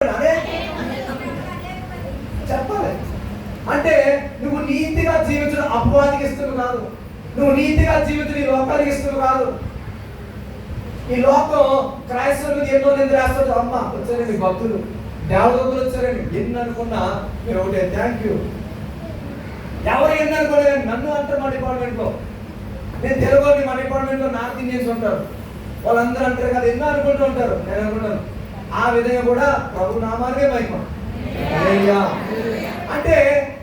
అదే చెప్పాలి. అంటే నువ్వు నీతిగా జీవించడం అపవాదికి ఇష్టం కాదు, నువ్వు నీతిగా జీవించడం ఈ లోకానికి ఇష్టం కాదు. ఈ లోకం క్రైస్తవులు ఎన్నో నింద రాస్తారు. అమ్మ వచ్చారండి భక్తులు, దేవదూతలు వచ్చారండి, ఎన్ని అనుకున్నా మీరు ఒకటే థ్యాంక్ యూ. ఎవరు ఎన్ని అనుకోలేదు, నన్ను అంటారు మా డిపార్ట్మెంట్లో. నేను తెలుగు మా డిపార్ట్మెంట్లో నార్త్ ఇండియన్స్ ఉంటారు, వాళ్ళందరూ అంటారు కదా ఎన్నో అనుకుంటూ ఉంటారు. నేను అనుకుంటాను ఆ విధంగా కూడా ప్రభు నామానికే మహిమ. అంటే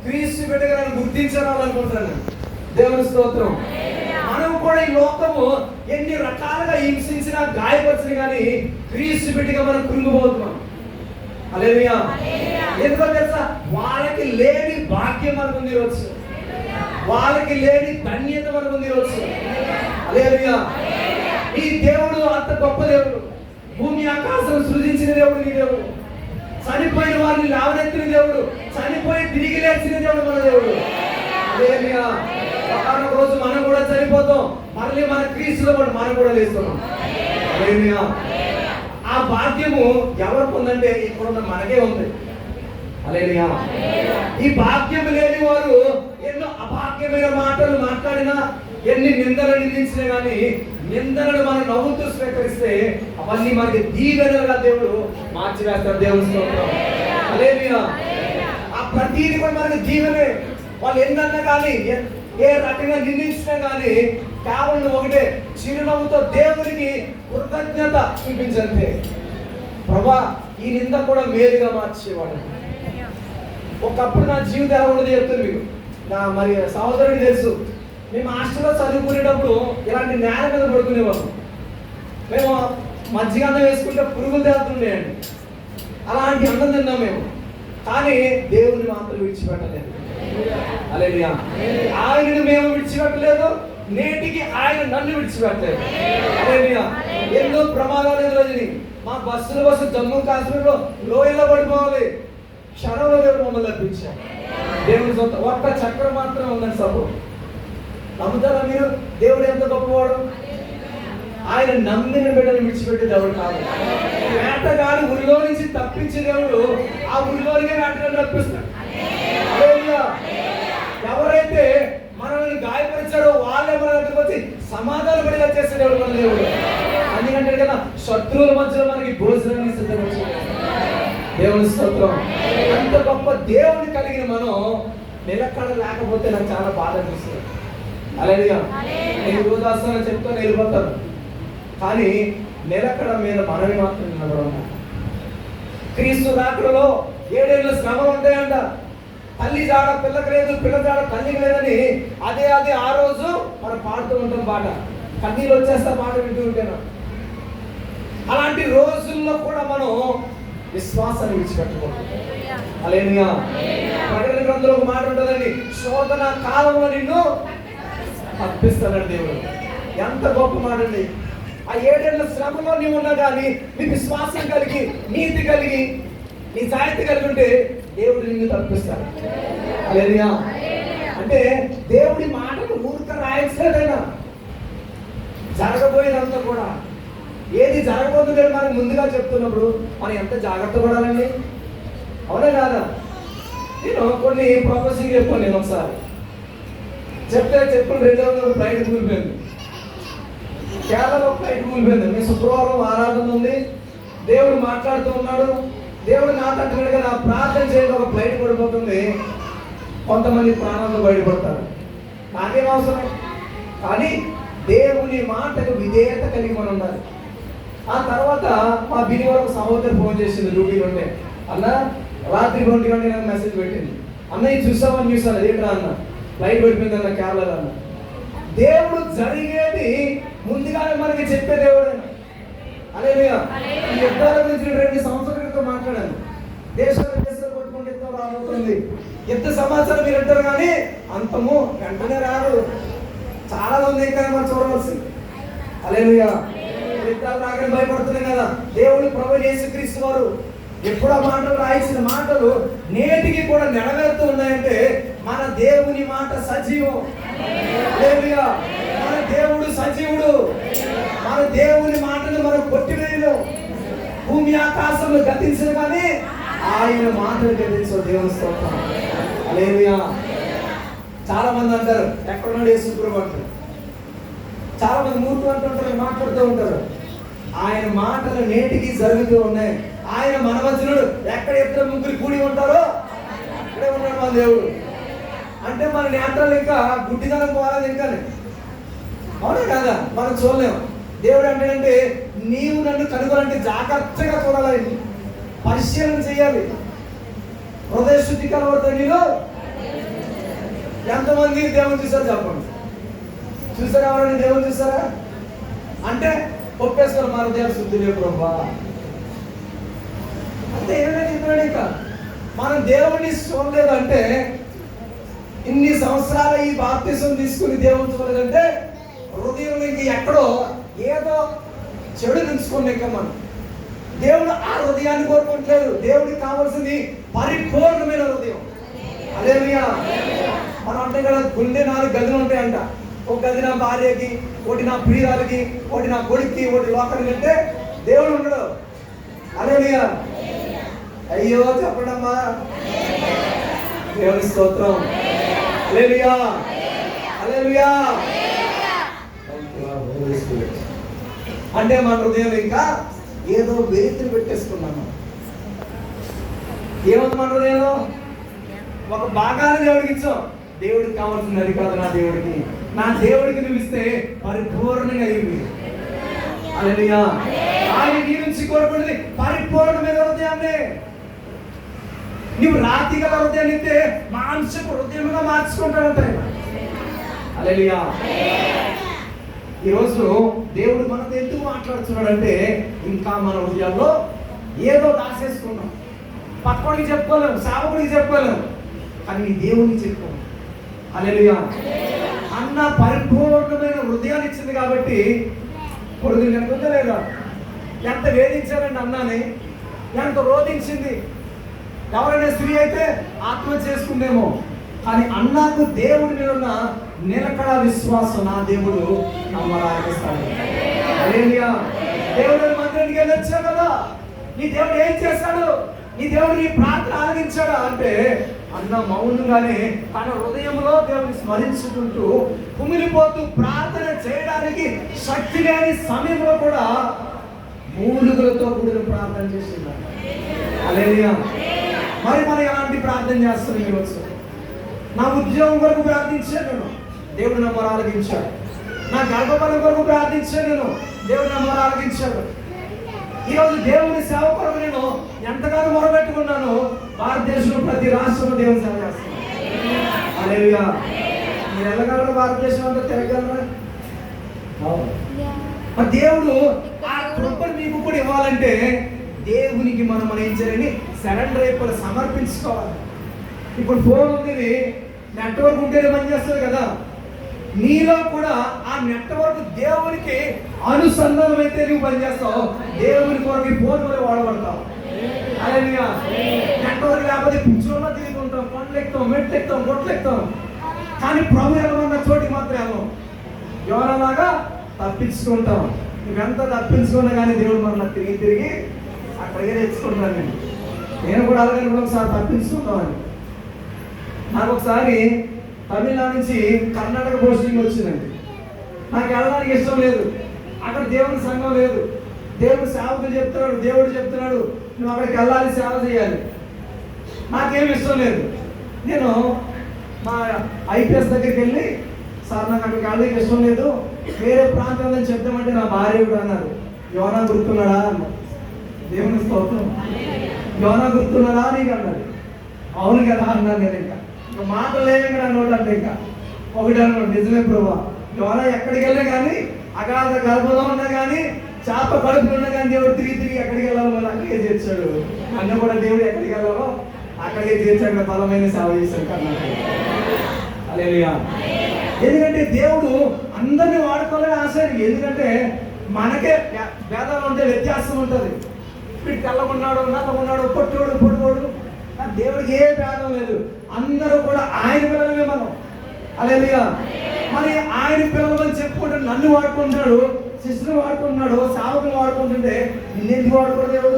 క్రీస్తు బిడ్డగా నన్ను గుర్తించాలనుకుంటాను. దేవుని స్తోత్రం. మనం కూడా ఈ లోకము ఎన్ని రకాలుగా హింసించినా గాయపరిచిన కానీ క్రీస్తు బిడ్డగా మనం కృంగిపోతున్నాం. హల్లెలూయా. ఎందుకో తెలుసా, వాళ్ళకి లేని భాగ్యం మనకు ఉంది ఈరోజు, వాళ్ళకి లేని ధన్యత మనకు ఉంది ఈరోజు. హల్లెలూయా. ఈ దేవుడు అంత గొప్ప దేవుడు, భూమి ఆకాశం సృజించిన దేవుడు నీ దేవుడు, చనిపోయిన వారిని లేవనెత్తిన దేవుడు, చనిపోయి తిరిగి లేచిన దేవుడు మన దేవుడు. హల్లెలూయా. ఒక రోజు మనం కూడా చనిపోతాం, మళ్ళీ మన క్రీస్తులో మనం కూడా లేస్తున్నాం. హల్లెలూయా. ఆ భాగ్యము ఎవరికి ఉందంటే ఇప్పుడున్న మనకే ఉంది. హల్లెలూయా. ఈ భాగ్యం లేని వారు ఎన్నో అభాగ్యమైన మాటలు మాట్లాడినా, ఎన్ని నిందలు నిందించినా కానీ నిందలను మనం నవ్వుతూ స్వీకరిస్తే అవన్నీ మనకి దీవెనలుగా దేవుడు మార్చివేస్తాడు. దేవుని స్తోత్రం. హల్లెలూయా. ఆ ప్రతీది కూడా మనకి దీవెనే. వాళ్ళు ఎన్నన్నా కానీ ఏ రకంగా నిందించినా కానీ కేవలం ఒకటే చిరునవ్వుతో దేవునికి కృతజ్ఞత చూపించండి. ప్రభా ఈ నింద కూడా మేలుగా మార్చేవాడు. ఒకప్పుడు నా జీవితం ఎలా ఉండదు చెప్తాను మీకు. నా మరి సహోదరుడికి తెలుసు, మేము హాస్టల్లో చదువుకునేటప్పుడు ఇలాంటి నేల మీద పడుకునేవాళ్ళం. మేము మజ్జిగ అన్నం వేసుకుంటే పురుగులు తేలుతుండేయండి, అలాంటి అన్నం తిన్నాం మేము. కానీ దేవుని మాత్రం విడిచిపెట్టలేదు. హల్లెలూయా. ఆయనను మేము విడిచిపెట్టలేదు, నేటికి ఆయన నన్ను విడిచిపెట్టలేదు. హల్లెలూయా. ఎన్నో ప్రమాదాలు ఎదురయ్యాయి. మా బస్సు జమ్మూ కాశ్మీర్లో లోయలో పడిపోవాలి, క్షణంలో దేవుడు మమ్మల్ని తప్పించాడు. దేవుని సొంత ఒక్క చక్రం మాత్రం ఉందండి సభ. నమ్ముతారా మీరు? దేవుడు ఎంత గొప్పవాడు. ఆయన నమ్మిన బిడ్డను విడిచిపెట్టే దేవుడు కాదు. వేటగాడు ఊరిలో నుంచి తప్పించే దేవుడు ఆ ఊరిలోనే వేటగాడు తప్పిస్తాడు. ఎవరైతే మనల్ని గాయపరిచాడో వాళ్ళే మన దగ్గరకు వచ్చి సమాధాన పడేలా చేసే దేవుడు మన దేవుడు. అందుకంటే కదా శత్రువుల మధ్యలో మనకి భోజనాన్ని సిద్ధపరిచాడు. దేవుని స్తోత్రం. అంత గొప్ప దేవుని కలిగిన మనం నిలకడ లేకపోతే నాకు చాలా బాధ అనిపిస్తుంది. హల్లెలూయా. నేను యోధాసనం చెప్తూ వెళ్ళిపోతాను, కానీ నిలకడ మీద మనవి మాత్రం నిలబడాలి. క్రీస్తు రాకడలో 7 ఏళ్ళ శ్రమలు ఉంటాయంట. తల్లి జాడ పిల్లకి లేదు, పిల్ల జాడ తల్లికి లేదని అదే ఆ రోజు మనం పాడుతూ ఉంటాం పాట. కన్నీళ్ళు వచ్చేస్తా పాట వింటూ ఉంటాను. అలాంటి రోజుల్లో కూడా మనం విశ్వాసాన్ని విడిచిపెట్టకూడదు. హల్లెలూయా. ప్రకటన గ్రంథంలో ఒక మాట ఉంటుందండి, శోధన కాలంలో నిన్ను తప్పిస్తాడు దేవుడు. ఎంత గొప్ప మాట అండి. ఆ 7 ఏళ్ల శ్రమలో నీవు ఉన్నా కానీ నీ విశ్వాసం కలిగి, నీతి కలిగి, నీ జాగ్రత్త కలిగి ఉంటే దేవుడు నిన్ను తప్పిస్తాడు. హల్లెలూయా. అంటే దేవుడి మాటను ఊరిక రాయట్లేదైనా జరగబోయేదంతా కూడా ఏది జరగబోతుందో మనకు ముందుగా చెప్తున్నప్పుడు మనం ఎంత జాగ్రత్త పడాలండి. అవునా కాదా? నేను కొన్ని ప్రొఫెసింగ్ చెప్పాను. నేను ఒకసారి చెప్తే 200 ఫ్లైట్ కూలిపోయింది. కేరళలో ఫ్లైట్ కూలిపోయింది. మీ శుక్రవారం ఆరాధన ఉంది, దేవుడు మాట్లాడుతూ ఉన్నాడు. దేవుడు నాకంటున్నాడు కదా ప్రార్థన చేయండి, ఒక ఫ్లైట్ పడిపోతుంది, కొంతమంది ప్రాణాలు బయటపడతారు. నాకేం అవసరం? కానీ దేవుని మాటకు విధేయత కలిగి మనం ఉండాలి. ఆ తర్వాత మా బిని వరకు సహోదరు ఫోన్ చేసింది డ్యూటీలో ఉంటే, అన్న రాత్రి 2 గంటలకు నాకు మెసేజ్ పెట్టింది, అన్న ఇది చూసామని చూసాను. ఏంట్రా అన్న, ఫ్లైట్ పడిపోయింది అన్న కేరళలో అన్న. దేవుడు జరిగేది ముందుగానే మనకి చెప్పే దేవుడు. హల్లెలూయా. ఈ యుద్ధాల గురించి 2 సంవత్సరాల క్రితం మాట్లాడాను. దేశాలు కొట్టుకుంటే యుద్ధం రాబోతుంది, యుద్ధ సమాచారం మీరు అంటారు కానీ అంతము వెంటనే రాదు. చాలా మంది ఇంకా మనం చూడవలసింది. హల్లెలూయా. యుద్ధాలు రాగానే భయపడుతున్నాం కదా. దేవుడు ప్రభువు యేసుక్రీస్తు వారు ఎప్పుడు ఆ మాటలు రాయించిన మాటలు నేటికి కూడా నెరవేరుతూ ఉన్నాయంటే మన దేవుని మాట సజీవం. హల్లెలూయా. మన దేవుడు సజీవుడు. మన దేవుని మాటలు మనం కొట్టివేయలేము. భూమి ఆకాశంలో గతించిన కానీ ఆయన మాటలు గతించవు. దేవుని స్తోత్రం. హల్లెలూయా. చాలా మంది అంటారు ఎక్కడున్నాడు యేసు ప్రభు అంటారు. చాలా మంది మూర్ఖులు అంటుంటారు, మాట్లాడుతూ ఉంటారు. ఆయన మాటలు నేటికి జరుగుతూ ఉన్నాయి. ఆయన మనవచనుడు. ఎక్కడ ఇద్దరు ముగ్గురు కూడి ఉంటారో అక్కడే ఉన్నాడు మన దేవుడు. అంటే మన నేత్రాలు ఇంకా గుడ్డిదనం పోవాలి ఇంకా. అవునా కాదా? మనం చూడలేము. దేవుడు అంటే నీవు నన్ను కనుగొనంటే జాగ్రత్తగా చూడాలి, పరిశీలన చేయాలి. హృదయ శుద్ధి కలవడతాయి. నీలో ఎంతమంది దేవుని చూసారు చెప్పండి? చూసారా? ఎవరైనా దేవుని చూసారా? అంటే ఒప్పేసుకోవాలి మన హృదయ శుద్ధి లేవు ప్రభా అంటే ఏమైనా చెప్పాడు. ఇంకా మనం దేవుడిని చూడలేదు అంటే, ఇన్ని సంవత్సరాల ఈ బాప్తిసం తీసుకుని దేవుని చూడలేదంటే హృదయం ఇంక ఎక్కడో ఏదో చెడు నుంచుకోండి. ఇంకా మనం దేవుడు ఆ హృదయాన్ని కోరుకుంటలేదు. దేవుడికి కావాల్సింది పరిపూర్ణమైన హృదయం. హల్లెలూయా. మనం అంటే కదా గుండె 4 గదులు ఉంటాయంట. ఒక గది నా భార్యకి, ఒకటి నా ప్రియురాలకి, ఒకటి నా కొడుక్కి, ఒకటి లోకానికి. అంటే దేవుడు ఉండడు. హల్లెలూయా. అయ్యో చెప్పడమ్మా. దేవుని స్తోత్రం. హల్లెలూయా. హల్లెలూయా. అంటే మన హృదయం ఇంకా ఏదో వెలితులు పెట్టేసుకున్నాను. ఏముంది మన హృదయంలో? ఒక భాగాన్ని దేవుడికి ఇచ్చాం. దేవుడికి కావాల్సింది అది కాదు. నా దేవుడికి నువ్వు ఇస్తే పరిపూర్ణంగా ఇవి. హల్లెలూయా. ఆయన నీ నుంచి కోరుకునేది పరిపూర్ణమైన హృదయాన్ని. నువ్వు రాతి గల హృదయాన్ని ఇస్తే మాంసపు హృదయంగా మార్చుకుంటాడంటే. హల్లెలూయా. ఈరోజు దేవుడు మనతో ఎందుకు మాట్లాడుతున్నాడంటే, ఇంకా మన హృదయాల్లో ఏదో దాచేసుకున్నాం. పక్కడికి చెప్పుకోలేము, సేవకుడికి చెప్పుకోలేము, కానీ నీ దేవునికి చెప్పుకోము. హల్లెలూయా. అన్న పరిపూర్ణమైన హృదయాన్ని ఇచ్చింది కాబట్టి పొరుగు ఎంతుందో లేదా? ఎంత వేధించారండి అన్నాని, ఎంత రోధించింది. ఎవరైనా స్త్రీ అయితే ఆత్మహత్య చేసుకుందేమో, కానీ అన్నాకు దేవుడి మీద ఉన్న నిలకడ విశ్వాసం నా దేవుడు నమ్మరాగిస్తాడు. హల్లెలూయా. దేవుడు మందిరానికి వెళ్ళొచ్చా కదా? నీ దేవుడు ఏం చేశాడు? నీ దేవుడు నీ ప్రార్థన ఆలకించాడా అంటే, అన్న మౌనంగానే తన హృదయంలో దేవుని స్మరించుకుంటూ కుమిలిపోతూ ప్రార్థన చేయడానికి శక్తి లేని సమయంలో కూడా మూలుగులతో కూడిన ప్రార్థన చేస్తున్నాడు. హల్లెలూయా. మరి మనం ఎలాంటి ప్రార్థన చేస్తున్నాం? ఈరోజు నా ఉద్యోగం కొరకు ప్రార్థించాను నేను, దేవుడు నా మొర ఆలకించాడు. నా గర్భఫలం కొరకు ప్రార్థించాను నేను, దేవుడు నా మొర ఆలకించాడు. ఈరోజు దేవుని సేవ కొరకు నేను ఎంతగానో మొరబెట్టుకున్నాను. భారతదేశంలో ప్రతి రాష్ట్రంలో దేవుని సేవ చేస్తున్నాను. హల్లెలూయా. మీరు వెళ్ళగలరు? భారతదేశం అంతా తిరగలరా? దేవుడు ఆ కృపను మీకు కూడా ఇవ్వాలంటే దేవునికి మనం ఏం చేయాలని సరెండర్ అయిపోయి సమర్పించుకోవాలి. ఇప్పుడు ఫోన్ ఉంది, నెట్వర్క్ ఉంటేనే పనిచేస్తుంది కదా. నీలో కూడా ఆ నెట్వర్క్ దేవునికి అనుసంధానం అయితే నువ్వు పనిచేస్తావు. దేవుని కొరకు ఫోన్ కూడా వాడబడతావు. హల్లెలూయా. నెట్వర్క్ లేకపోతే పిచ్చోళ్ళ తిరుగుతుంటాం, పండ్లు ఎక్కుతాం, మెట్లు ఎక్కుతాం, గొట్లు ఎక్కుతాం, కానీ ప్రభు ఎవరన్నా చోటికి మాత్రం వెళ్ళాం. ఎవరలాగా తప్పించుకుంటాం. నువ్వెంత తప్పించుకున్నా కానీ దేవుడు మన తిరిగి అక్కడికే తెచ్చుకుంటాను. నేను కూడా అలాగే ఒకసారి తప్పించుకుంటామని. నాకు ఒకసారి తమిళనాడు నుంచి కర్ణాటక పోస్టింగ్ వచ్చిందండి. నాకు వెళ్ళడానికి ఇష్టం లేదు. అక్కడ దేవుని సంఘం లేదు. దేవుడు సేవకులు చెప్తున్నాడు, దేవుడు చెప్తున్నాడు నువ్వు అక్కడికి వెళ్ళాలి, సేవ చేయాలి. నాకేమి ఇష్టం లేదు. నేను మా ఐపీఎస్ దగ్గరికి వెళ్ళి, సార్ నాకు అక్కడికి వెళ్ళడానికి ఇష్టం లేదు, వేరే ప్రాంతంలో చెప్తామంటే నా భార్య కూడా అన్నారు, యోనా గుర్తున్నాడా అన్న. దేవుని స్తోత్రం. యోనా గుర్తున్నాడా నీకు అన్నాడు. అవును కదా అన్నాను. నేను ఇంకా మాటలు లేవు కదా నోట్ అంటే ఇంకా ఒకటి అన్నాడు, నిజమే ప్రభా, యోనా ఎక్కడికి వెళ్ళా కానీ, అగాధ గర్భంలో ఉన్నా కానీ, చేప కడుపులో ఉన్నా కానీ దేవుడు తిరిగి ఎక్కడికి వెళ్ళాలో వాళ్ళు అక్కడికే చేర్చాడు. అన్న కూడా దేవుడు ఎక్కడికి వెళ్ళాలో అక్కడికే చేర్చాడు. బలమైన సేవ చేశాడు కర్ణాటక. హల్లెలూయా. ఎందుకంటే దేవుడు అందరినీ వాడుకోవాలని ఆశ. ఎందుకంటే మనకే భేదాలు ఉంటే వ్యత్యాసం ఉంటుంది. వీడు తెల్లగున్నాడు, నల్లగున్నాడు, పొట్టోడు, పొడుగోడు, దేవుడికి ఏ భేదం లేదు. అందరూ కూడా ఆయన పిల్లలమే మనం. హల్లెలూయా. మరి ఆయన పిల్లలని చెప్పుకుంటే నన్ను వాడుకుంటున్నాడు, శిష్యులు వాడుకుంటున్నాడు, సేవకులు వాడుకుంటుంటే నిన్నెందుకు వాడుకోడు దేవుడు?